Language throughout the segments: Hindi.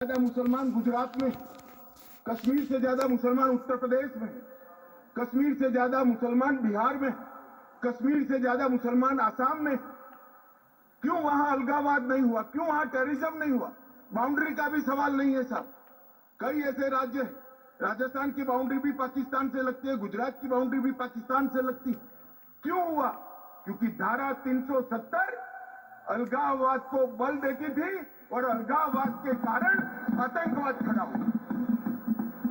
ज्यादा मुसलमान गुजरात में, कश्मीर से ज्यादा मुसलमान उत्तर प्रदेश में, कश्मीर से ज्यादा मुसलमान बिहार में, कश्मीर से ज्यादा मुसलमान आसाम में। क्यों वहां अलगाववाद नहीं हुआ? क्यों वहां टेररिज्म नहीं हुआ? बाउंड्री का भी सवाल नहीं है साहब। कई ऐसे राज्य हैं, राजस्थान की बाउंड्री भी पाकिस्तान से लगती है, गुजरात की बाउंड्री भी पाकिस्तान से लगती है। क्यों हुआ? क्योंकि धारा 370 अलगाववाद को बल देती थी और अलगाववाद के कारण आतंकवाद खड़ा हुआ।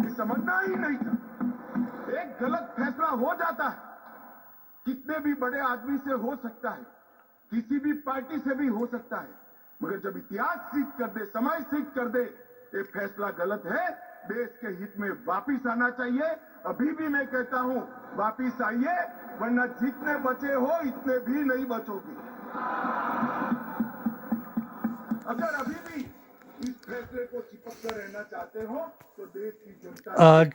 ये समझना ही नहीं था। एक गलत फैसला हो जाता है, कितने भी बड़े आदमी से हो सकता है, किसी भी पार्टी से भी हो सकता है, मगर जब इतिहास सीख कर दे, समय सीख कर दे, ये फैसला गलत है, देश के हित में वापिस आना चाहिए। अभी भी मैं कहता हूं, वापिस आइए, वरना जितने बचे हो इतने भी नहीं बचोगे। अगर अभी भी इस फैसले को चिपक कर रहना चाहते हो तो देश की जनता आज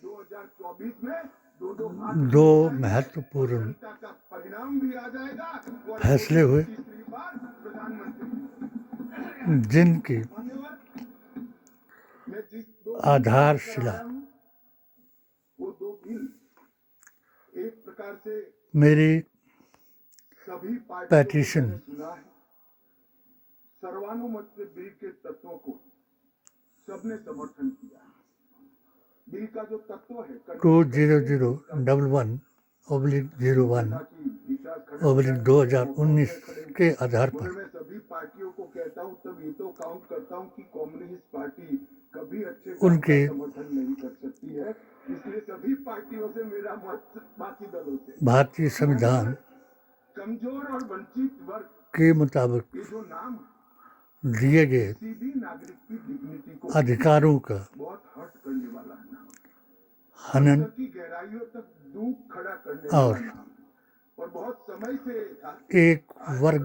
2024 में दो महत्वपूर्ण का परिणाम भी आ जाएगा और फैसले हुए तीसरी बार प्रधानमंत्री। जिनकी मैं जिस दो आधारशिला वो दो बिल एक प्रकार से मेरी सभी पेटिशन सुना है। सर्वानुमत से बिल के तत्वों को सबने समर्थन किया। बिल का जो तत्व है 2001/01/2019 के आधार पर मैं सभी पार्टियों को कहता हूं, तब ये तो काउंट करता हूं कि कम्युनिस्ट पार्टी कभी अच्छे उनके समर्थन नहीं कर सकती है। इसलिए सभी पार्टियों से मेरा मत बाकी दलों से भारतीय संविधान कमजोर और वंचित वर्ग के मुताबिक ये जो नाम दिए गए किसी भी नागरिक की डिग्निटी को अधिकारों का बहुत हर्ट करने वाला नाम, हनन की गहराइयों तक दुख खड़ा करने और वाला नाम, और बहुत समय से एक वर्ग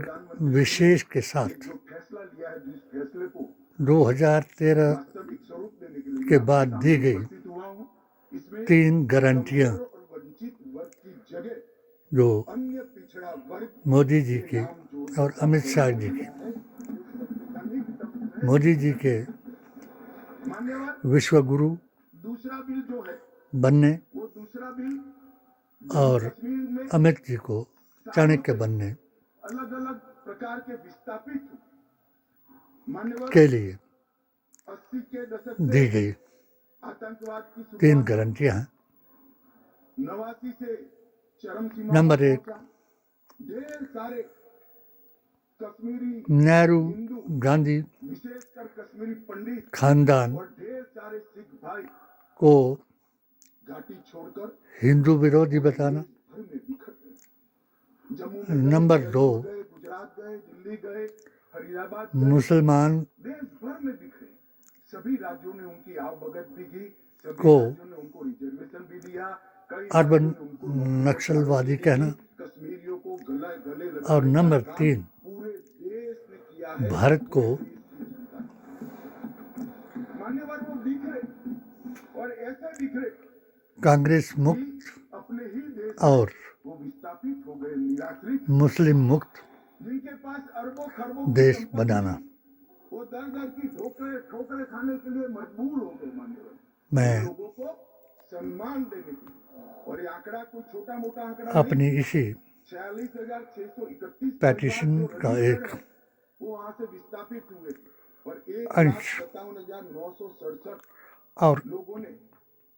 विशेष के साथ जो फैसला लिया है, जिस फैसले को 2013 वास्तविक स्वरूप देने के लिए के बाद दी गई उपस्थित हुआ हूं, इसमें 3 गारंटियां और वंचित वर्ग की जगह जो अन्य पिछड़ा वर्ग मोदी जी के और अमित शाह जी के मोदी जी के मान्यवर विश्व गुरु दूसरा बिल जो है बनने वो दूसरा बिल और कश्मीर में अमित जी को चाणक्य बनने अलग अलग प्रकार के विस्थापित मान्यवर के लिए 80 के दशक दी गई आतंकवाद की 3 गारंटियां हैं। 89 से चरम सीमा नंबर 1, ढेर सारे कश्मीरी नेहरू गांधी विशेषकर कश्मीरी पंडित खानदान और ढेर सारे सिख भाई को घाटी छोड़कर हिंदू विरोधी बताना। भर में बिखर गए। जम्मू में नंबर 2, गए, गुजरात गए, दिल्ली गए, फरीदाबाद मुसलमान देश भर में बिखरे। सभी राज्यों ने उनकी आवभगत भी की, सभी को राज्यों ने उनको रिजर्वेशन भी दिया। कई अर्बन नक्सलवादी कहना। कश्मीरियों को गले और नंबर 3, पूरे देश ने किया है। भारत को मान्यवर वो बिखरे और ऐसे बिखरे कांग्रेस मुक्त अपने ही देश और वो विस्थापित हो गए, निराश्रित, मुस्लिम मुक्त जिनके पास अरबों खरबों देश बनाना। वो दर दर की ठोकरें खाने के लिए मजबूर हो गए। मान्यवर मैं लोगों को सम्मान देने के लिए, और ये आंकड़ा कोई छोटा मोटा आंकड़ा अपनी इसी 46,631 पेटिशन का एक वो वहां से विस्थापित हुए और अंश 1,57,967 और लोगों ने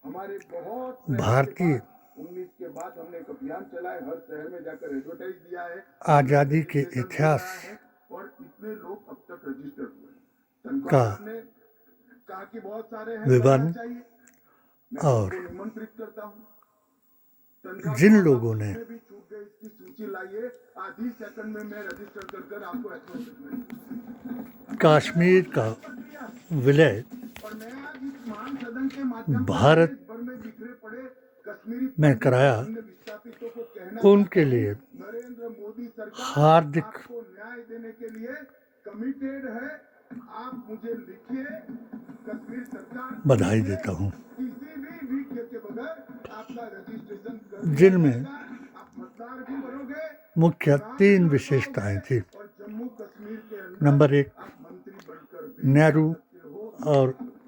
हमारे बहुत भारतीय 19 के बाद हमने एक अभियान चलाए, हर शहर में जाकर एडवर्टाइज दिया है, आज़ादी के इतिहास और इतने लोग अब तक रजिस्टर हुए। का ने कहा कि बहुत सारे हैं, विवरण चाहिए, और निमंत्रित करता हूं। जिन लोगों ने भी छूट गई, इसकी सूची लाइए, आधी सेकंड में मैं रजिस्टर कर आपको एक्सेप्ट कश्मीर का विलय और मैं आज इस महान सदन के माध्यम भारत भर में बिखरे पड़े कश्मीरी में कराया, विस्थापितों को कहना उनके लिए नरेंद्र मोदी सरकार हार्दिक आपको न्याय देने के लिए कमिटेड है। आप मुझे लिखिए, कश्मीर सरकार बधाई देता हूं। किसी भी वीक के बगैर आपका रजिस्ट्रेशन कर जिनमें आप मतदार भी बनोगे। मुख्य 3 विशेषताएं थी। और जम्मू कश्मीर के नंबर 1, मंत्री बनकर नेहरू और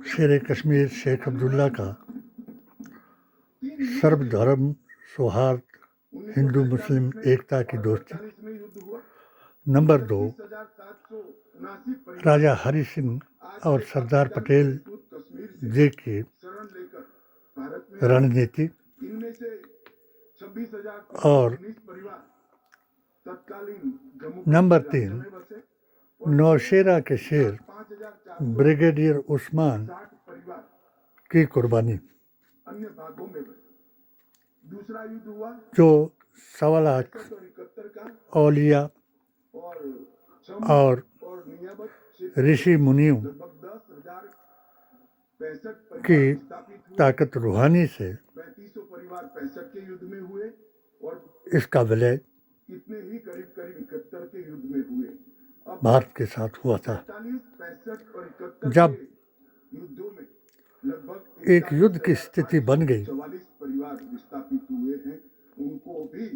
शेर कश्मीर शेख अब्दुल्ला का सर्वधर्म सौहार्द हिंदू मुस्लिम एकता की दोस्ती। 1948 में युद्ध हुआ। नंबर 2, 30,779 परिवार राजा हरि सिंह और सरदार पटेल कश्मीर से जी की शरण लेकर भारत में। रणनीति। इनमें से 26,000 और परिवार तत्कालीन जम्मू नंबर कश्मीर 3, में बसे। नौशेरा के शेर 5,460 ब्रिगेडियर उस्मान परिवार की कुर्बानी, अन्य भागों में बसे। दूसरा युद्ध हुआ जो 1.25 लाख 71 का औलिया और और नियामत ऋषि मुनियों लगभग 10,065 की परिवार स्थापित हुए। ताकत रूहानी से 3500 परिवार 65 के युद्ध में हुए और इसका विलय इतने ही करीब 71 के युद्ध में हुए। अब भारत के साथ हुआ था। 45, 65 और 71 जब के युद्धों में लगभग एक युद्ध की स्थिति बन गई, 44 परिवार विस्थापित हुए हैं। उनको भी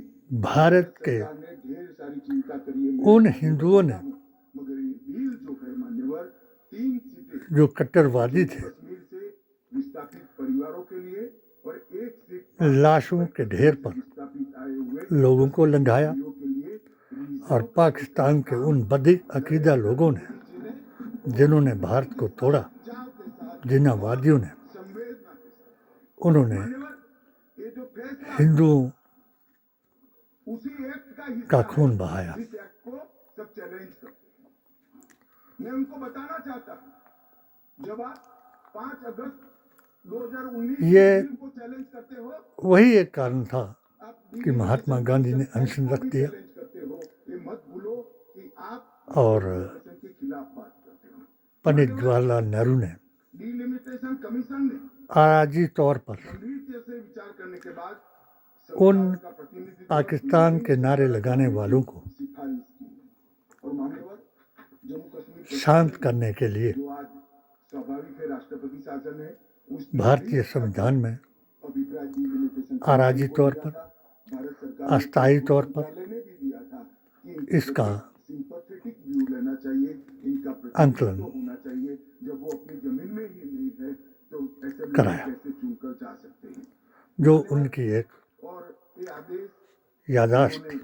भारत के सरकार ने ढेर सारी चिंता करी है। उन हिंदुओं ने मगर ये डील जो है मान्यवर 3 सीटें जो कट्टरवादी थे, कश्मीर से विस्थापित परिवारों के लिए और 1 सीट लाशों के ढेर पर विस्थापित आए हुए लोगों को लंघाया के लिए और पाकिस्तान के उन बदी अकीदा लोगों ने जिन्होंने भारत को तोड़ा, चाव के साथ जिन्नावादियों ने, संवेदना के साथ उन्होंने मान्यवर ये जो फैसला हिंदुओं उसी एक्ट का हिस्सा का खून है, बहाया। जिस एक्ट को सब चैलेंज करते हैं। मैं उनको बताना चाहता हूं, जब आप 5 अगस्त 2019 ये बिल को चैलेंज करते हो, वही एक कारण था आप कि महात्मा गांधी ने अनशन रख दिया चैलेंज करते हो। ये मत भूलो कि आप और डिलिमिटेशन के खिलाफ बात करते हो। पंडित जवाहरलाल नेहरू ने डिलिमिटेशन कमीशन ने आराजी तौर पर गंभीरता से विचार करने के बाद उन सरकार का प्रतिनिधित्व पाकिस्तान के नारे लगाने वालों को सिफारिश की और मान्यवर जम्मू कश्मीर के शांत करने के लिए जो आज स्वाभाविक है राष्ट्रपति शासन है, उस भारतीय संविधान में अभिप्राय डिलिमिटेशन आराजी तौर पर, भारत सरकार अस्थायी तौर पर ने भी दिया था कि इसका सिंपैथेटिक व्यू लेना चाहिए, इनका आंकलन प्रतिनिधित्व होना चाहिए। जब वो अपनी जमीन में ही नहीं है तो ऐसे लोग कराया, कैसे चुनकर जा सकते हैं। जो उनकी एक और ये आदेश यादाश्त उन्होंने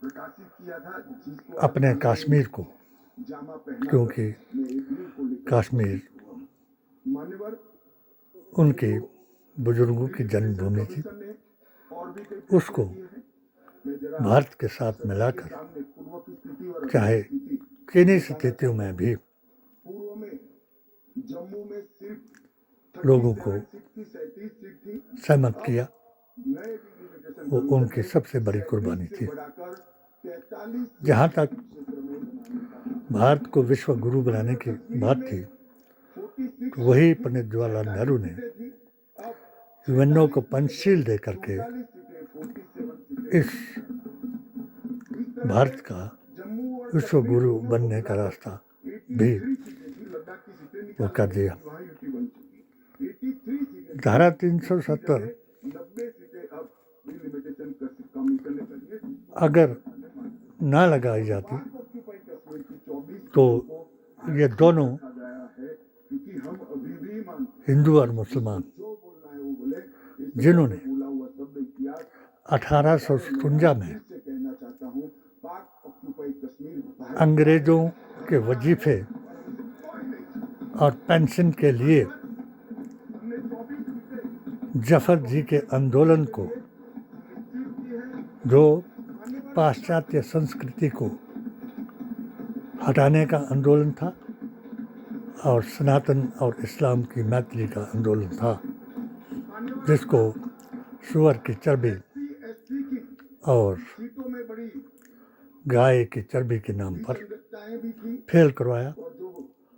प्रकाशित किया था जिसको अपने कश्मीर को, जामा पहना क्योंकि कश्मीर मान्यवर उनकी बुजुर्गों की जन्मभूमि थी, ने और भी कई उसको हैं। मैं जरा भारत के साथ मिलाकर सामने पूर्व की स्थिति और चाहे स्थिति किन्हीं स्थितियों में भी पूर्व में जम्मू में सिर्फ लोगों को 37 सीट थी, सहमत किया, नए डिलिमिटेशन वो उनकी सबसे बड़ी कुर्बानी थी। बढ़ाकर 43 जहाँ तक क्षेत्र में बनाने का भारत को विश्व गुरु बनाने की बात थी, 46 तो वही पंडित जवाहरलाल नेहरू ने थी। अब यूएनओ को पंचशील दे करके 47 इस भारत का जम्मू और विश्व गुरु बनने का रास्ता भी लद्दाख की सीटें वो कर दिया। वहाँ यूटी बन चुकी 83 सीटें धारा 370 90 सीटें अब डिलिमिटेशन कमीशन ने करी है। अगर ना लगाई जाती ऑक्यूपाई कश्मीर की 24 तो ये दोनों आ गया है क्योंकि हम अभी भी मानते हिंदू और मुसलमान जो बोलना है वो बोले। इस जिन्होंने बोला हुआ शब्द इतिहास 1857 में से कहना चाहता हूँ, पाक ऑक्यूपाई कश्मीर अंग्रेजों के वजीफे और पेंशन के लिए हमने 24 सीटें जफर जी के आंदोलन को, जो पाश्चात्य संस्कृति को हटाने का आंदोलन था और सनातन और इस्लाम की मैत्री का आंदोलन था, जिसको सुअर की चर्बी एससी की और सीटों में बड़ी गाय की चर्बी के नाम पर संगतताएं भी थी फेल करवाया और जो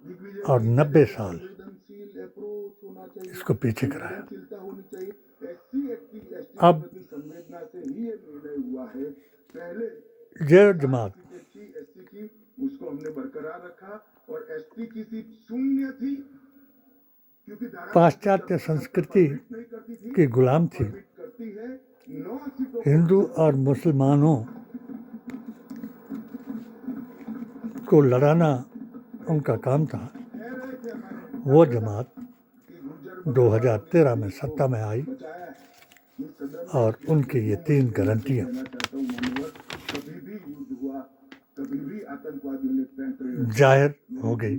दिग्विजय और 90 साल संवेदनशील अप्रोच होना चाहिए, इसको पीछे कराया। संवेदनशीलता होनी चाहिए। एससी एसटी अब की संवेदना से ही ये निर्णय हुआ है। पहले ये जमात थी एससी की, उसको हमने बरकरार रखा और एसटी की सीट शून्य थी क्योंकि धारा पाश्चात्य संस्कृति नहीं करती थी, की गुलाम थी। करती है 9 सीटों हिंदू और मुसलमानों को लड़ाना उनका काम था, वो जमात 2013 में सत्ता में आई और उनकी ये 3 गारंटियाँ जाहिर हो गई।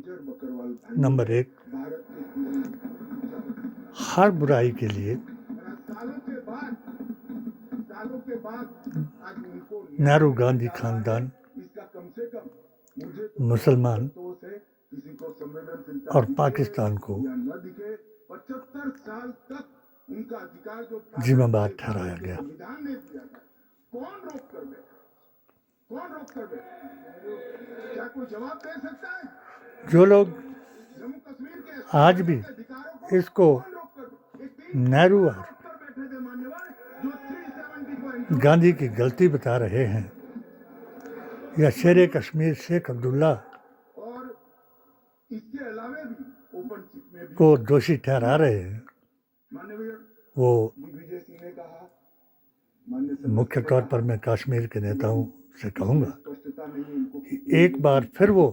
नंबर 1, हर बुराई के लिए नेहरू गांधी खानदान, मुसलमान और पाकिस्तान को जिम्मेदार ठहराया गया। कौन रोक कर क्या कोई जवाब दे सकता है? जो लोग जम्मू कश्मीर के आज भी अधिकारों को इसको नेहरू और बैठे थे मान्यवर जो 370 को गांधी की गलती बता रहे हैं, या शेर कश्मीर शेख अब्दुल्ला और इसके अलावा भी ओपनशिप में भी को दोषी ठहरा रहे हैं, माननीय वो दिग्विजय सिंह ने कहा, माननीय मुख्य तौर पर मैं कश्मीर के नेताओं से कहूँगा स्पष्टता नहीं इनको कि एक बार फिर वो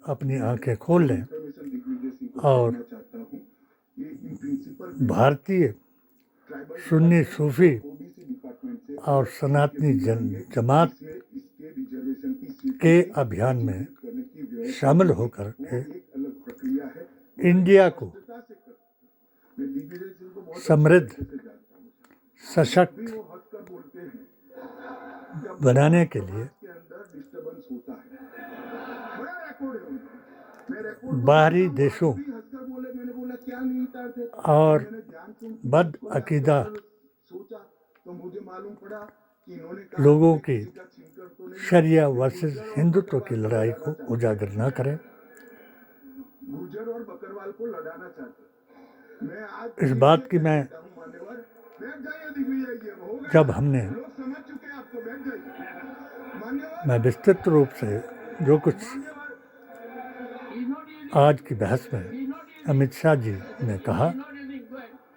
अपनी आंखें खोल लें दिग्विजय सिंह को और कहना चाहता हूँ ये इन प्रिंसिपल भारतीय सुन्नी सूफी ओबीसी डिपार्टमेंट से और सनातनी जमात इसके रिजर्वेशन की सीट के अभियान में करने की व्यवस्था शामिल होकर के एक अलग प्रक्रिया है। इंडिया को मैं दिग्विजय सिंह को बहुत समृद्ध, अच्छे से जानता हूँ। सशक्त भी वो हंसकर बोलते हैं बनाने के लिए के अंदर डिस्टर्बेंस होता है। बड़ा रिकॉर्ड है उनका। मैं रिकॉर्ड बाहरी देशों भी हंसकर बोले, मैंने बोला क्या निहितार्थ है? और मैंने ध्यान से उनकी बद अकीदा सोचा तो मुझे मालूम पड़ा कि इन्होंने कहा लोगों की किसी का छीनकर तो नहीं, शरिया वर्सेस हिंदुत्व की लड़ाई को उजागर न करें। गुर्जर और बकरवाल को लड़ाना चाहते। मैं आज इस बात की मैं मान्यवर बैठ जाइए दिग्विजय जी, हो गया। जब हमने लोग समझ चुके हैं आपको, बैठ जाइए मान्यवर। मैं विस्तृत रूप से जो कुछ आज की बहस में अमित शाह जी ने कहा,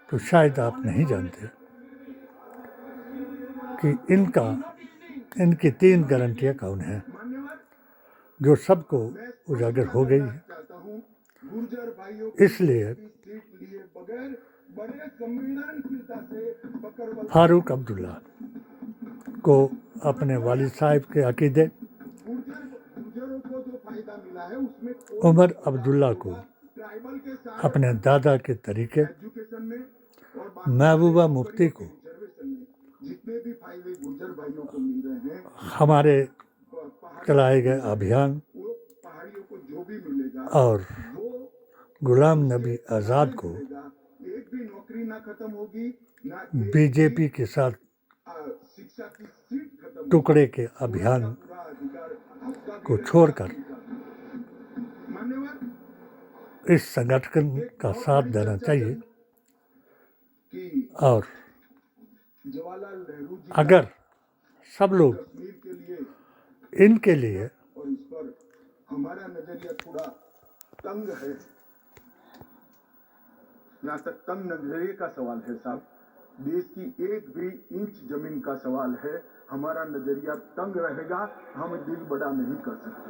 तो शायद आप नहीं जानते कि इनकी 3 गारंटियाँ कौन हैं, जो सबको उजागर हो गई है। चाहता हूँ गुर्जर भाइयों इसलिए की सीट लिए बगैर बड़े संवेदनशीलता से बकरवाल फारूक अब्दुल्ला को अपने वालिद साहब के अकीदे, गुर्जरों को जो फायदा मिला है उसमें उमर अब्दुल्ला को ट्राइबल के साथ अपने दादा के तरीके, एजुकेशन में और महबूबा मुफ्ती को रिजर्वेशन में जितने भी फायदे गुर्जर भाइयों को मिल रहे हैं, हमारे चलाए गए अभियान वो पहाड़ियों को जो भी मिलेगा और वो गुलाम नबी आज़ाद को मिलेगा। एक भी नौकरी ना खत्म होगी, ना बीजेपी के साथ शिक्षा की सीट खत्म होगी। टुकड़े के अभियान पूरा अधिकार आपका भी को छोड़कर मान्यवर इस संगठन का साथ देना चाहिए। कि और जवाहरलाल नेहरू जी अगर सब लोग कश्मीर के लिए इनके लिए और इस पर हमारा नजरिया थोड़ा तंग है, यहाँ तक तंग नजरिए का सवाल है साहब, देश की एक भी इंच जमीन का सवाल है, हमारा नजरिया तंग रहेगा, हम दिल बड़ा नहीं कर सकते।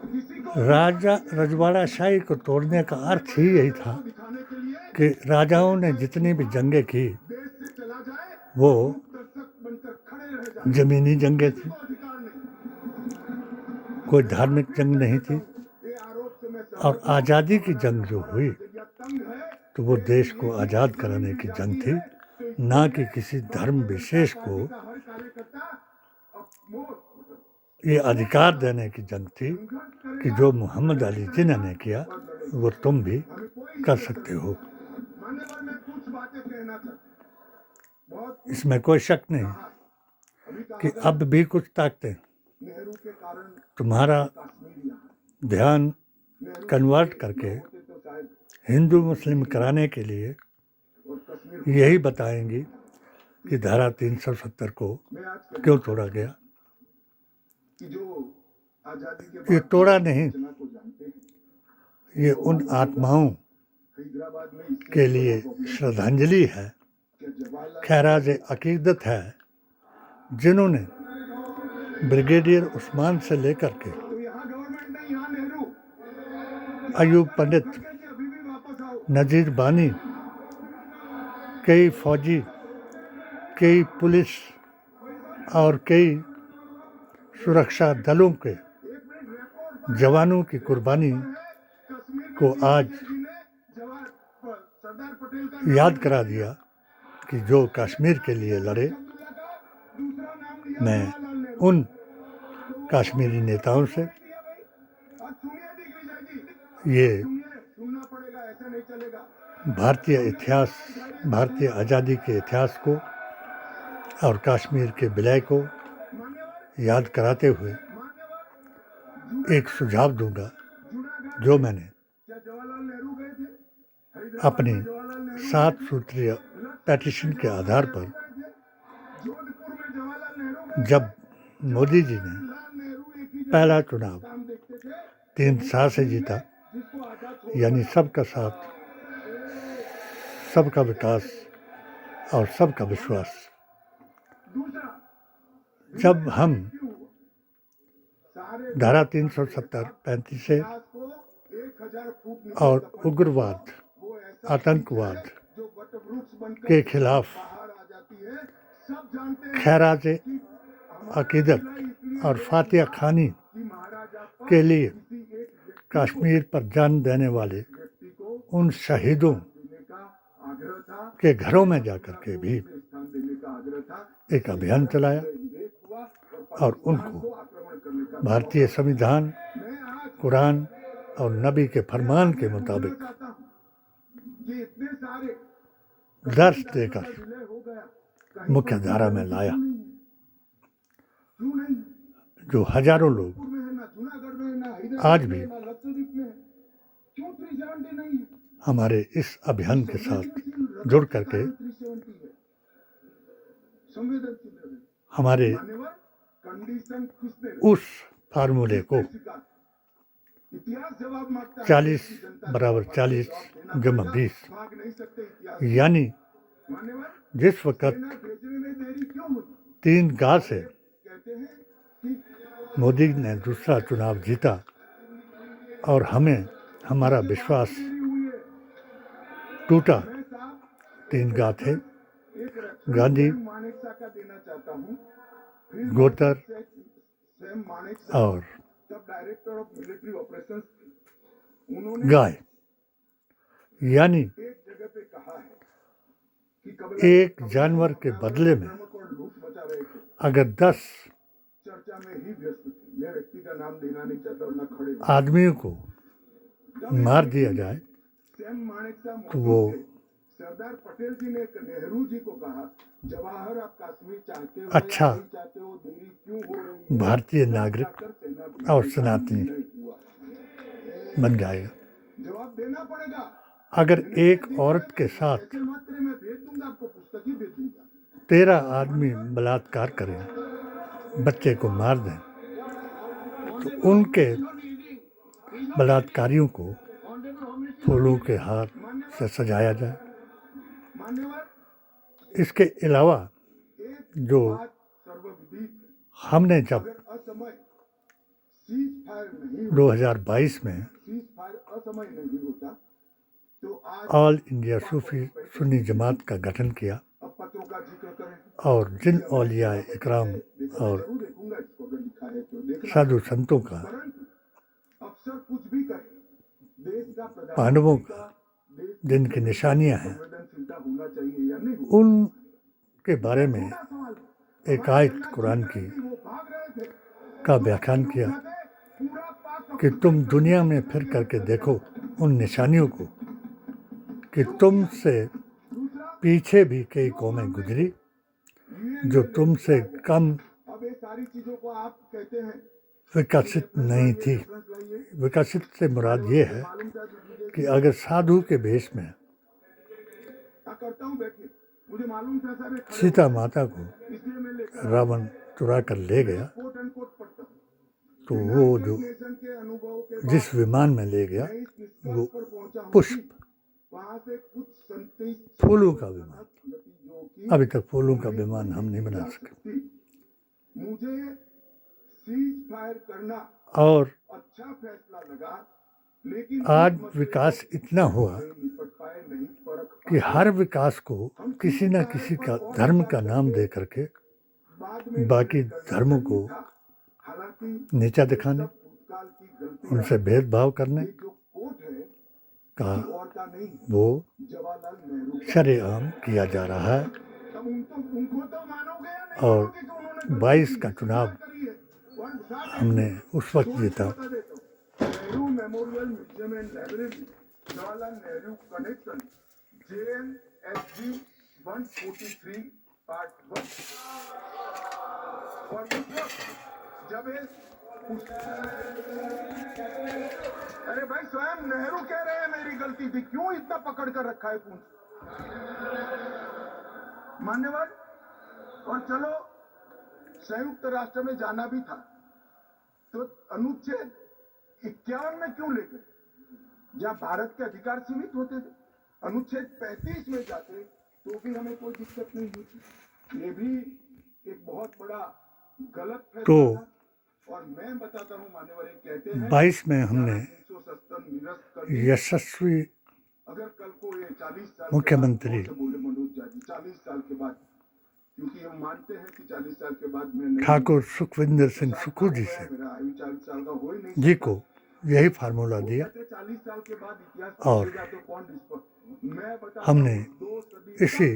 किसी को राजा रजवाड़ा शाही को तोड़ने का अर्थ ही यही था दिखाने के लिए कि राजाओं ने जितनी भी जंगें की देश से चला जाए, वो दर्शक बनकर खड़े रह जाए, जमीनी जंगें थी, अधिकार नहीं। कोई धार्मिक जंग नहीं थी। ये आरोप से मैं और आज़ादी की जंग जो हुई नजरिया तंग है। तो वो देश को आज़ाद कराने की जंग थी, ना कि किसी धर्म विशेष को हर कार्यकर्ता ये अधिकार देने की जंग थी कि जो मोहम्मद अली जिन्ना ने किया वो तुम भी कर सकते हो। मान्यवर में कुछ बातें कहना चाहता हूं। बहुत इसमें कोई शक नहीं अभी कहा कि अब भी कुछ ताकतें नेहरू के कारण तुम्हारा कश्मीर यहाँ ध्यान कन्वर्ट करके होते तो शायद हिंदू मुस्लिम कराने के लिए और कश्मीर यही बताएंगी कि धारा 370 को में आज क्यों तोड़ा गया। कि जो आजादी के ये बाद तोड़ा नहीं, रचना को जानते हैं, ये उन आत्माओं हैदराबाद में इसलिए के लिए श्रद्धांजलि है, कि जवाहरलाल खैराज अकीदत है, जिन्होंने ब्रिगेडियर उस्मान से लेकर के तो यहाँ गवर्नमेंट नहीं, यहाँ नेहरू अयूब पंडित, कि अभी भी वापस आओ। नजीर बानी, कई फौजी, कई पुलिस और कई सुरक्षा दलों के एक मिनट रिकॉर्ड जवानों की कुर्बानी है कश्मीर में को आज जी ने जवान सरदार पटेल का याद करा दिया कि जो कश्मीर के लिए लड़े। अब्दुल्ला का दूसरा नाम लिया मैं जवाहरलाल नेहरू। उन कश्मीरी नेताओं से दिया भाई, अब सुनिए दिग्विजय जी, ये सुनिए, सुनना पड़ेगा, ऐसा नहीं चलेगा। भारतीय इतिहास, भारतीय आज़ादी के इतिहास को और कश्मीर के विलय को मान्यवर याद कराते हुए मान्यवर एक सुझाव दूंगा जूनागढ़ जो मैंने क्या जवाहरलाल नेहरू गए थे? हैदराबाद अपनी में जवाहरलाल नेहरू 7 सूत्रीय पेटिशन के आधार पर गए थे। जोधपुर में जवाहरलाल नेहरू गए जब मोदी जी ने लाल नेहरू एक ही पहला चुनाव काम देखते थे 3 साल से जीता, जिसको आजाद यानी सबका साथ, सबका विकास और सबका विश्वास। दूसरा जब हम क्यों सारे धारा 370-35 से इतिहास को 1000 फुट नीचे और उग्रवाद, वो ऐसा आतंकवाद जो वटवृक्ष बनकर के खिलाफ बाहर आ जाती है। सब जानते हैं खैराज अकीदत और फातिया खानी कि महाराजा पर के लिए किसी एक कश्मीर पर जान देने वाले व्यक्ति को उन शहीदों देने का आग्रह था, के घरों में जाकर के भी स्थान देने का आग्रह था। एक अभियान चलाया विवेक हुआ और को उनको आक्रमण करने का भारतीय संविधान, मैं आज कुरान और नबी के फरमान के मुताबिक चाहता हूं कि इतने सारे दर्श देकर विलय हो गया, मुख्य धारा में लाया। क्यों नहीं? जो हजारों लोग जयपुर में है ना, जूनागढ़ में है ना, आज हैदराबाद भी में है ना, लक्षद्वीप में है। क्यों 370 नहीं है? हमारे इस अभियान के साथ जुड़ करके 370 है। संवेदनशील है। हमारे मान्यवर कंडीशन किसने उस फार्मूले को स्वीकार? इतिहास जवाब मांगता है। 40 बराबर 40 जमा 20 भाग नहीं सकते इतिहास। यानी मान्यवर जिस वक्त सेना भेजने में देरी क्यों हुई? 3 गांव से कहते हैं कि मोदी ने दूसरा चुनाव जीता और हमें हमारा विश्वास देरी हुई है। टूटा। मैं साहब 3 गांव थे, एक गांधी, मानेकशा का देना चाहता हूँ। फिर गोतर सैम मानेकशा और तब डायरेक्टर ऑफ मिलिट्री ऑपरेशंस थे। उन्होंने गाय। यानी एक जगह पे कहा है कि कबीला एक जानवर के बदले में और लूट मचा रहे थे, अगर 10 चर्चा में ही व्यस्त थे। मैं व्यक्ति का नाम देना नहीं चाहता और न खड़े आदमियों को मार दिया जाए सैम मानेकशा तो वो मौजूद थे। सरदार पटेल जी ने नेहरू जी को कहा, जवाहर आप कश्मीर चाहते हो अच्छा या नहीं चाहते हो, देरी क्यों हो रही है? भारतीय नागरिक जाकर सेना और सनातनी नहीं हुआ। बन जाएगा। जवाब देना पड़ेगा। अगर एक औरत के साथ ऐसे मात्रे में भेज दूंगा, आपको पुस्तक ही भेज दूंगा। 13 आदमी बलात्कार करें, बच्चे को मार दें, तो उनके बलात्कारियों को फूलों के हार से सजाया जाए। मान्यवर इसके अलावा एक जो बात सर्वविदित है। हमने जब अगर असमय सीज फायर नहीं 2022 में सीज फायर असमय नहीं होता तो आज ऑल इंडिया सूफी सुन्नी जमात का गठन किया अब पत्रों का जिक्र करें। और जिन औलिया इकराम और जरूर देखूंगा इसको, अगर लिखा है तो देखना। साधु संतों का, परंतु अफसर कुछ भी कहे, देश का प्रधानमंत्री पांडवों का का देश जिनकी निशानियां हैं, संवेदनशीलता होना चाहिए या नहीं? उनके बारे में छोटा सवाल है। एक आयत कुरान की वो भाग रहे थे, का व्याख्यान किया पूरा पाक कि तुम दुनिया में फिर करके देखो उन निशानियों को कि तुमसे पीछे भी कई कौमें गुजरी जो तुमसे कम अब ये सारी चीजों को आप कहते हैं विकसित नहीं थी। लाइए, विकसित से मुराद ये है मालूम था मुझे कि अगर साधु के भेष में क्या करता हूँ, बैठिए, मुझे मालूम था सर, खड़े सीता माता को इसलिए मैं लेकर रावण चुरा कर ले गया, कोट एंड कोट पढ़ता हूँ। तो वो जो नेशन के अनुभव के जिस विमान में ले गया मैं इस निष्कर्ष वो पर पहुंचा हूँ पुष्प कि वहां से कुछ संदेश फूलों का विमान। नतीजों की अभी तक फूलों का विमान हम नहीं बना सके थी। मुझे सीज फायर करना और अच्छा फैसला लगा, लेकिन आज विकास इतना हुआ नहीं निपट पाए, नहीं परख कि हर विकास को किसी न किसी का धर्म का नाम दे करके बाद में बाकी धर्मों को था। हालांकि नीचा दिखाने, भूतकाल की गलती उनसे भेदभाव करने ये जो कोट है का किसी और का नहीं, वो जवाहरलाल नेहरू का। शरेआम किया जा रहा है। तब उनको तो मानोगे या नहीं और मानोगे कि उन्होंने गलती 22 की का है, चुनाव स्वीकार करी है। हमने उस वक्त सोच जीता बता देता हूं। Nehru memorial museum and library, Jawaharlal Nehru connection, JNSG 143 part 1। और उस वक्त जब अरे भाई स्वयं नेहरू कह रहे हैं मेरी गलती थी, क्यों इतना पकड़ कर रखा है पूंछ। मान्यवर, और चलो संयुक्त राष्ट्र में जाना भी था तो अनुच्छेद 51 में क्यों ले गए, जहां भारत के अधिकार सीमित होते थे। अनुच्छेद 35 में जाते तो भी हमें कोई दिक्कत नहीं होती। ये भी एक बहुत बड़ा गलत फैसला था। और मैं बताता हूं, मान्यवर कहते हैं 22 में हमने 370 निरस्त कर दी। यशस्वी अगर कल को ये 40 साल मुख्यमंत्री के बाद बोले मनोज झा जी 40 साल के बाद, क्योंकि हम मानते हैं कि 40 साल के बाद मैं नहीं, ठाकुर सुखविंदर सिंह सुक्खू जी से मेरा आयु 40 साल का हो ही नहीं जी को यही फार्मूला दिया 40 साल के बाद इतिहास और लिखेगा तो कौन मैं बता हमने दो सदी इसी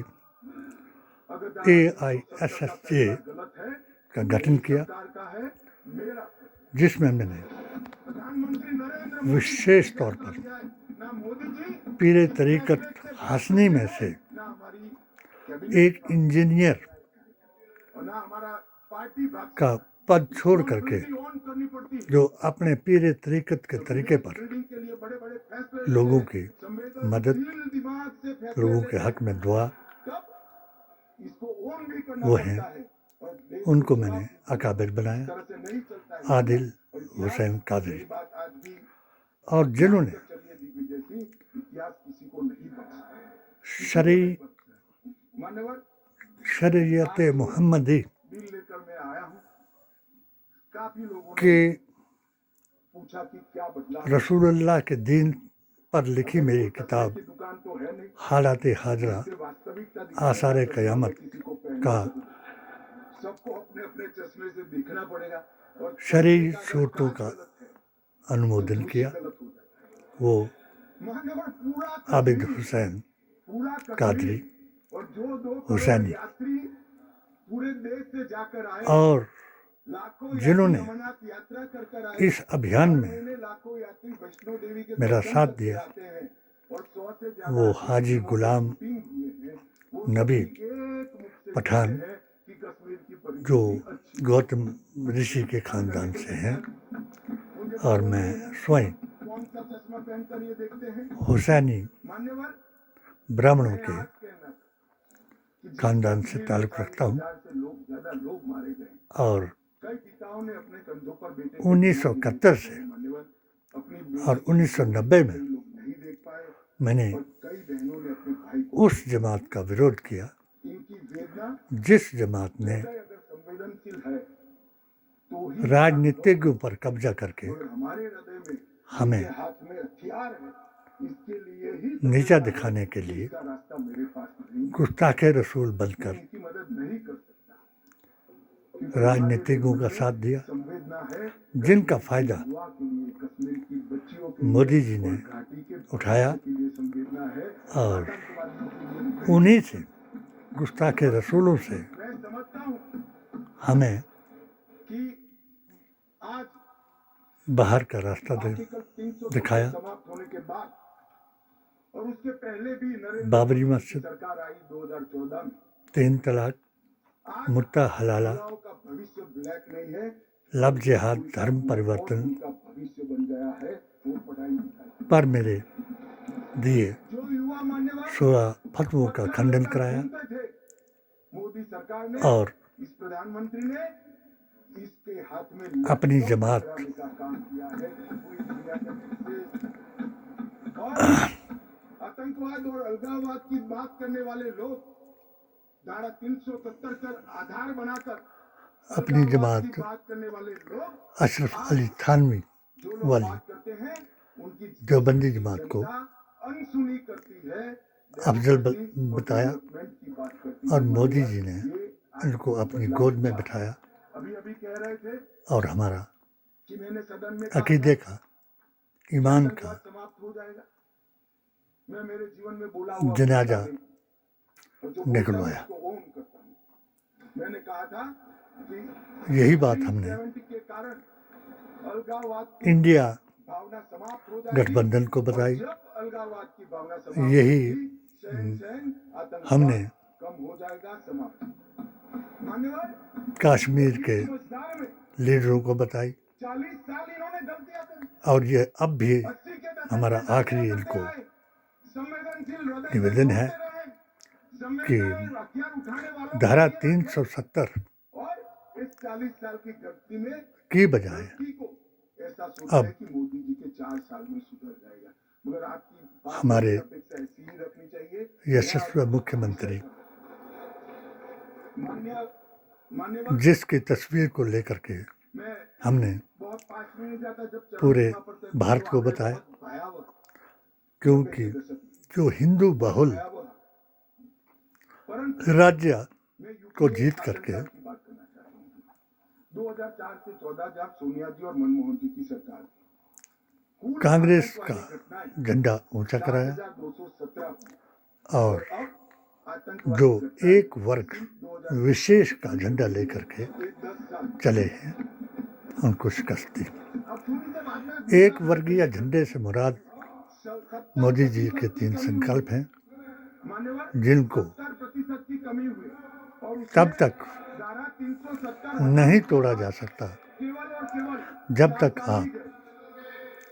अगर AISSJ गलत है का गठन किया, सरकार का है मेरा, जिसमें मैंने प्रधानमंत्री नरेंद्र विशेष तौर पर ना मोदी जी पीरे तरीकत हासनी में से ना हमारी एक इंजीनियर और ना हमारा पार्टी का पद छोड़ करके ऑन करनी पड़ती है। जो अपने पीरे तरीकत के तरीके पर बिल्डिंग के लिए बड़े बड़े फैसले लोगों की मदद, दिमाग से फैसले लोगों के हक में दुआ, तब इसको ऑन भी करना वो पड़ता हैं। है। और देश उनको मैंने अकाबिर बनाया, तरह से नहीं चलता है। आदिल हुसैन कादरी, ये बात आज भी और जिन्होंने चलिए दिग्विजय सिंह, इतिहास किसी को नहीं बख्शता। शरी मान्यवर, शरीयत मोहम्मदी बिल लेकर मैं आया हूँ। काफी लोगों ने के पूछा कि क्या बदला। रसूलुल्लाह के दीन पर लिखी मेरी किताब की दुकान तो है नहीं, हालात हाजरा वास्तविकता आसार क़यामत का सबको अपने अपने चश्मे से देखना पड़ेगा। और शरई सूरतों का अनुमोदन किया। वो मान्यवर पूरा आबिद हुसैन कादरी और जो दो हुसैनी यात्री पूरे देश से जाकर आए और लाखों जिन्होंने अमरनाथ यात्रा कर कर आए, इस अभियान में लाखों यात्री वैष्णो देवी के मेरा दर्शन साथ करके दिया, आते हैं। और 100 से ज्यादा वो हाजी गुलाम नबी पठान कि कश्मीर की जो गौतम ऋषि के खानदान से हैं, और मैं स्वयं कौन सा चश्मा पहनकर ये देखते हैं। हुसैनी मान्यवर, ब्राह्मणों के आज कहना कि खानदान से ताल्लुक़ रखता हूँ, ज्यादा लोग मारे गए। और कई पिताओं ने अपने कंधों पर बेटे 1971 से मान्यवर अपनी और 1990 में लोग नहीं देख पाए। मैंने कई बहनों ने अपने भाई को उस जमात का विरोध किया इनकी वेदना जिस जमात ने अगर संवेदनशील है तो ही राजनीतिज्ञों पर कब्जा करके हमारे हृदय में हमें हाथ में हथियार है, इसके लिए ही नीचा दिखाने के लिए इसका रास्ता मेरे पास नहीं, गुस्ताखे रसूल बनकर इनकी मदद नहीं कर सकता। राजनीतिज्ञों का साथ दिया, संवेदना है जिनका फायदा युवा के लिए, कश्मीर की बच्चियों के मोदी जी ने घाटी के उठाया, लिए संवेदना है। और आतंकवादियों के लिए उन्हीं से गुस्ताखे रसूलों से मैं समझता हूँ हमें कि आज बाहर का रास्ता आर्टिकल 370 दिखाया। समाप्त होने के बाद और उसके पहले भी नरेंद्र बाबरी मोदी की मस्जिद, सरकार आई 2014 में। 3 तलाक, आज मुद्दा हलाला, युवाओं का भविष्य ब्लैक नहीं है, लब जिहाद, धर्म परिवर्तन उनका भविष्य बन गया है वो पढ़ाई लिखाई। पर मेरे दिए जो युवा मान्यवर 16 फतवों का खंडन कराया, सुनते थे, मोदी सरकार ने और इस प्रधानमंत्री ने इसके हाथ में अपनी जमात का काम किया है। पूरी दुनिया का और आतंकवाद और अलगाववाद की बात करने वाले लोग धारा 370 का आधार बनाकर अपनी जमात बात करने वाले लोग अशरफ अली थानवी जो लोग वाली बात करते हैं उनकी देवबंदी जमात को जनता अनसुनी करती है, अफजल डेमोक्रेसी और बताया डेवलपमेंट की बात करती और है। मोदी जी ने ये आज इनको अपनी बदलाव गोद में हुआ। बिठाया अभी अभी कह रहे थे और हमारा कि मैंने सदन में कहा अकीदे था का, कि ईमान का आतंकवाद समाप्त हो जाएगा। मैं मेरे जीवन में बोला हुआ जनाजा बोलता नहीं, और जो बोलता हूं निकलवाया। उसको ओन करता हूं। मैंने कहा था कि यही बात हमने 370 के कारण अलगाववाद की इंडिया भावना समाप्त हो जाएगी। गठबंधन को और बताई। जब अलगाववाद की भावना समाप्त यही होगी, शहन आतंकवाद हमने कम हो जाएगा, समाप्त। मान्यवर, कश्मीर के समझदार में लीडरों को बताई 40 साल इन्होंने गलतियां करी। और ये अब भी 80 के दशक हमारा में आखिरी गलतियां इनको करते आए। संवेदनशील हृदय से निवेदन है बोलते रहे। कि संवेदनशील हथियार उठाने वालों धारा को लिए रखे। 370 और इस 40 साल की गलती में की बजाय गलती को ऐसा सोचते अब हैं कि मोदी जी के 4 साल में सुधर जाएगा। मगर आपकी बात हमारे की अपेक्षा ऐसी ही रखनी चाहिए। यशस्वी मुख्यमंत्री मान्य मान्यवर, जिसकी तस्वीर को लेकर के मैं हमने बहुत पास में नहीं जाता। जब चरण पूरे सीमा पर थे, भारत को तो आपने बताया, बहुत भयावह क्योंकि 90 के दशक में जो हिंदू बहुल भयावह। परंतु राज्य मैं यूपी को में जीत 8 करके साल की बात करना चाहता हूँ। 2004 से 14 जब सोनिया जी और मनमोहन जी की सरकार थी, कुल कांग्रेस का आतंकवादी घटनाएं झंडा ऊंचा कराया 4217 और अब आतंकवादी जो घटनाएं एक वर्ग विशेष का झंडा लेकर के 10 साल। चले हैं उनको शिकस्त दी। अब सुनिए बाद में एक वर्गीय झंडे से मुराद मोदी जी के 3 संकल्प हैं मान्यवर, जिनको 70% की कमी हुई और उसमें तब तक धारा 370 नहीं तोड़ा जा सकता केवल और केवल जब 4 तक साल ही आप गए।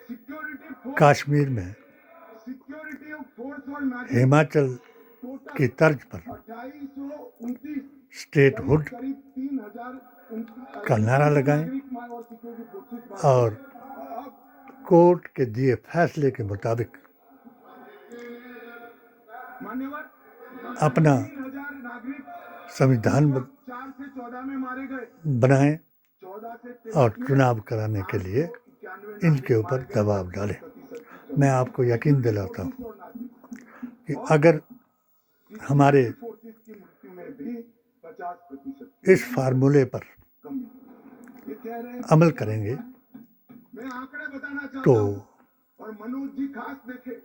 सिक्योरिटी फोर्स कश्मीर में सिक्योरिटी फोर्स और नागरिक हिमाचल टोटल की तर्ज पर 2829 स्टेटहुड करीब 3000 का नारा लगाएं और सिक्योरिटी फोर्सेस और अब कोर्ट के दिए फैसले के मुताबिक मान्यवर अपना 3000 नागरिक संविधान 4 से 14 में मारे गए। बनाएं 14 से और 23 में चुनाव कराने के लिए 891 इनके ऊपर दबाव डालें। मैं आपको यकीन दिलाता हूँ कि अगर हमारे फोर्सेस की मृत्यु में भी 50% इस फार्मूले पर कमी। ये कह रहे हैं अमल करेंगे मैं आंकड़े बताना चाहता तो हूं और मनोज जी खास देखे।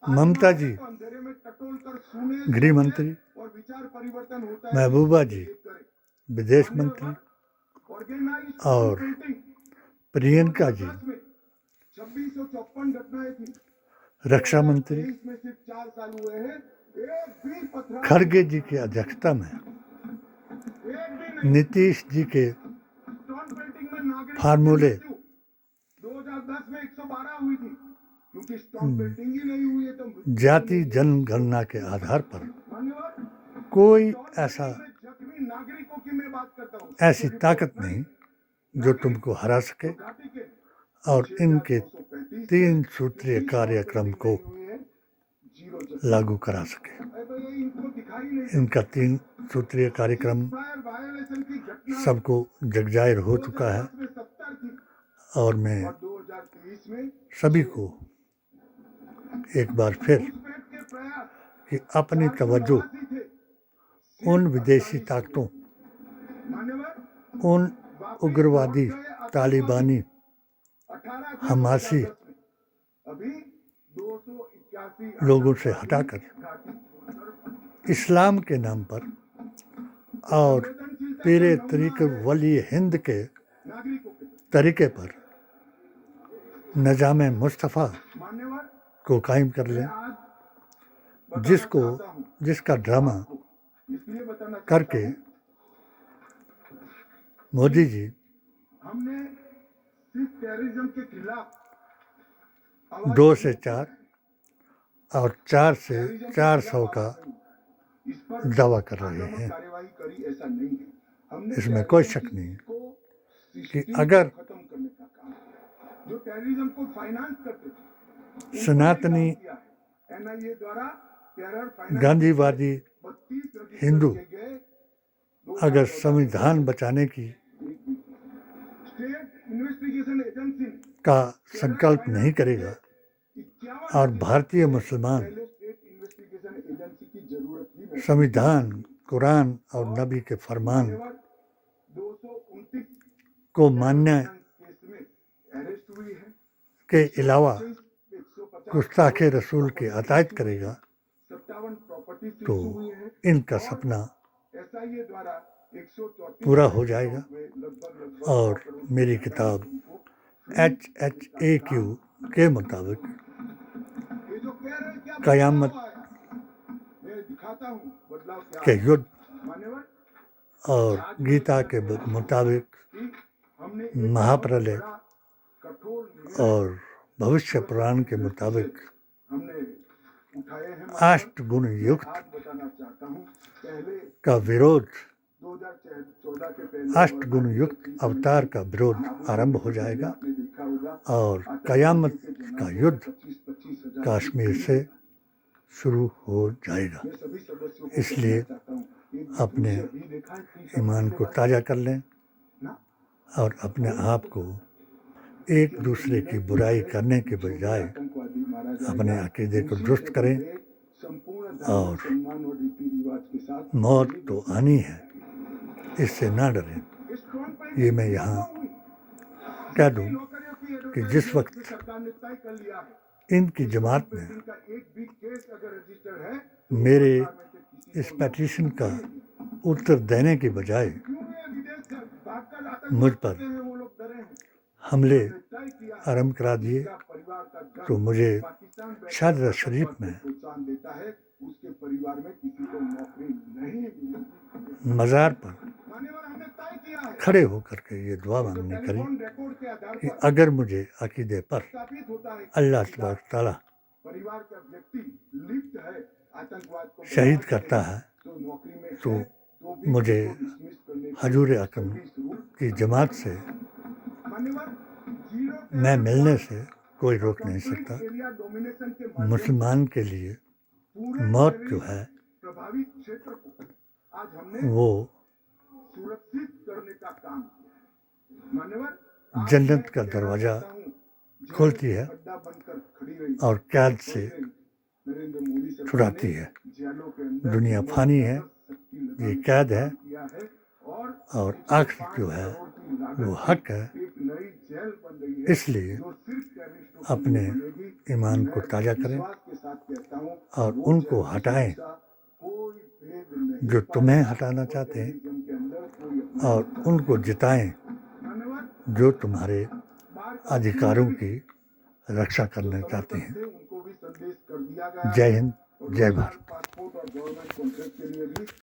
ममता जी, अंधेरे में टटोल कर सुने गृह मंत्री, और विचार परिवर्तन होता है। महबूबा जी विदेश मंत्री ऑर्गेनाइज्ड और पेंटिंग प्रियंका जी 2654 घटनाएं थी। रक्षा मंत्री, 23 में सिर्फ 4 साल हुए हैं। एक भी पथराव, खड़गे जी की अध्यक्षता में एक भी नहीं। नीतीश जी के स्टोन पेंटिंग में नागरिक फार्मूले 2010 में 112 हुई थी, क्योंकि स्टोन पेंटिंग ही नहीं हुई है। तो जाति जनगणना के आधार पर धन्यवाद। कोई ऐसा जख्मी नागरिकों की मैं बात करता हूँ। ऐसी ताकत नहीं जो तुमको हरा सके घाटी के और इनके 3 सूत्रीय कार्यक्रम को लागू करा सके। इनको दिखाई नहीं। इनका 3 सूत्रीय कार्यक्रम फायर वायलेशन की घटना सबको जगजाहिर हो चुका है 2010 में 70 थी और मैं और 2023 में सभी को एक बार फिर घुसपैठ के प्रयास कि अपनी तवज्जो 482 थे। उन विदेशी ताकतों, मान्यवर, उन उग्रवादी, तालिबानी, 18 थे हमासी 2010 में। अभी 281 लोगों से हटाकर इस्लाम के नाम पर और तेरे तरीके वली हिंद के नागरिकों के तरीके पर निजाम मुस्तफ़ा मान्यवर, को कायम कर लें, आज जिसका ड्रामा इसलिए बताना करके चाहता हूं, मोदी जी हमने सिर्फ टेररिज्म के खिलाफ आवाज 2 से 4 और 4 से 400 का इस पर दावा कर रहे आक्रामक हैं। कार्यवाही करी, ऐसा नहीं है। हमने इसमें कोई शक नहीं है कि अगर खत्म करने का काम जो टेररिज्म को फाइनेंस करते थे, सनातनी एनआईए द्वारा टेरर फाइनेंस गांधीवादी 32 रजिस्टर हिंदू किए गए। अगर संविधान बचाने की स्टेट इन्वेस्टिगेशन एजेंसी का संकल्प नहीं करेगा और भारतीय मुसलमान पहले स्टेट इन्वेस्टिगेशन एजेंसी की जरूरत ही नहीं। संविधान, कुरान और नबी के फरमान 229 को मानने केस में अरेस्ट हुई है। के अलावा 150 गुस्ताखे रसूल की अतायत करेगा 57 प्रॉपर्टी तो सीज हुई है। इनका सपना एसआईए द्वारा 134 पूरा हो जाएगा लगभग और मेरी किताब HHAQ के मुताबिक ये जो कह रहे हैं क्या कयामत बदलाव आया, मैं दिखाता हूँ बदलाव क्या के है। युद्ध मान्यवर, और गीता के मुताबिक कि हमने एक महाप्रलय बड़ा कठोर निर्णय और भविष्य पुराण के मुताबिक हमने उठाए हैं। अष्टगुण युक्त आज बताना चाहता हूँ, पहले का विरोध 2014 के पहले अष्टगुण युक्त अवतार का विरोध आरंभ हो जाएगा आपने देखा होगा और कयामत का युद्ध 25,000 कश्मीर से शुरू हो जाएगा। मैं सभी सदस्यों को इसलिए कहना चाहता हूँ, एक अपने दूसरे भी देखा है, तीसरा ईमान को ताज़ा कर लें ना, और अपने आप को एक दूसरे की बुराई करने के बजाय आतंकवादी मारा जाएगा। अपने अकीदे को दुरुस्त करें संपूर्ण और सम्मान और रीति रिवाज के साथ मौत तो आनी है, इससे ना डरें। ये मैं यहाँ कह दूँ कि जिस वक्त सरकार ने तय कर लिया है इनकी जमात में इनका एक भी केस अगर रजिस्टर है मेरे इस पेटिशन का उत्तर देने के बजाय क्यों ये विदेश से भागकर आतंक मुझ करते पर हैं, वो लोग डरे हैं। हमले तय किया है, आरंभ करा दिए जिसका परिवार का घर तो मुझे पाकिस्तान बैठकर शारदा शरीफ में प्रोत्साहन देता है, उसके परिवार में किसी को नौकरी नहीं मिलेगी। मज़ार पर मान्यवर, हमने तय किया है खड़े होकर के ये दुआ मांगनी करी टेलीफोन रिकॉर्ड के आधार कि पर अगर मुझे अकीदे पर स्थापित होता है कि अल्लाह तबारक ताला परिवार का व्यक्ति लिप्त है आतंकवाद को शहीद बढ़ावा करता देने है में, तो नौकरी में तो है, तो भी मुझे उसको dismiss करने के हजूर लिए अकरम सर्विस रूल की जमात से मान्यवर, जीरो मैं मिलने से कोई रोक नहीं सकता। एरिया डोमिनेशन के माध्यम मुसलमान के लिए पूरे मौत जो है प्रभावित क्षेत्र को आज हमने वो सुरक्षित करने का काम किया। मान्यवर, जन्नत का दरवाज़ा खोलती है अड्डा बनकर खड़ी रही और कैद से नरेंद्र मोदी सरकार छुड़ाती ने है। जेलों के अंदर दुनिया फानी है, ये कैद है किया है और आखिर जो है वो हक है। एक नई जेल बन रही है इसलिए जो सिर्फ टेररिस्टों के अपने लिए बनेगी। ईमान को ताज़ा करें विश्वास के साथ कहता हूँ, और वो उनको जेल हटाएं कोई भेद नहीं जो तुम्हें हटाना चाहते हैं के अंदर कोई और उनको जिताएं धन्यवाद। जो तुम्हारे अधिकारों की रक्षा करना चाहते हैं। उनको भी संदेश कर दिया गया जय हिंद, जय भारत। पासपोर्ट और गवर्नमेंट कॉन्ट्रैक्ट के लिए भी